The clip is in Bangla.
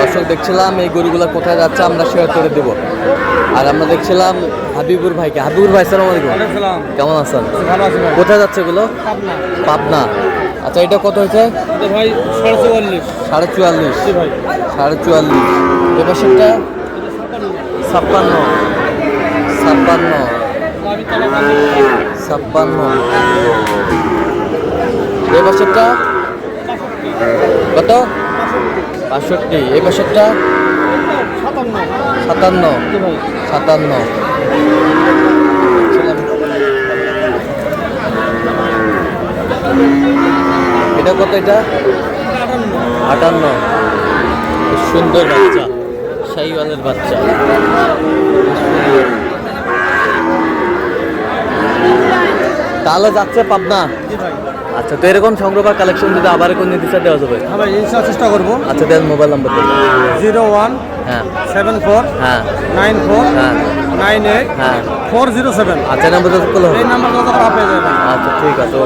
দর্শক দেখছিলাম এই গরুগুলো কোথায় যাচ্ছে আমরা শেয়ার করে দেবো। আর আমরা দেখছিলাম হাবিবুর ভাইকে। হাবিবুর ভাই আসসালামু আলাইকুম, কেমন আছেন? কোথায় যাচ্ছে এগুলো? পাবনা। আচ্ছা এটা কত হয়েছে ভাই? 44.5। 44.5। ভাই 44.5। এ পাশেরটা 56। 56। এ পাশেরটা কত? 65। এ পাশেরটা 57। এটা কত? এটা 58। সুন্দর বাচ্চা, শাহিওয়ালের বাচ্চা। তাহলে যাচ্ছে পাবনা। আচ্ছা, তো এরকম সংগ্রহ বা কালেকশন যদি আবার কোন নির্দিষ্ট দেওয়া যাবে? হ্যাঁ ভাই ইনশাআল্লাহ চেষ্টা করবো। আচ্ছা দেন, মোবাইল নাম্বার দেন। 01 হ্যাঁ 74 হ্যাঁ 94 হ্যাঁ 98 হ্যাঁ। 407। আচ্ছা নাম্বার তো এই নাম্বার কত পেয়ে যাবেন। আচ্ছা ঠিক আছে।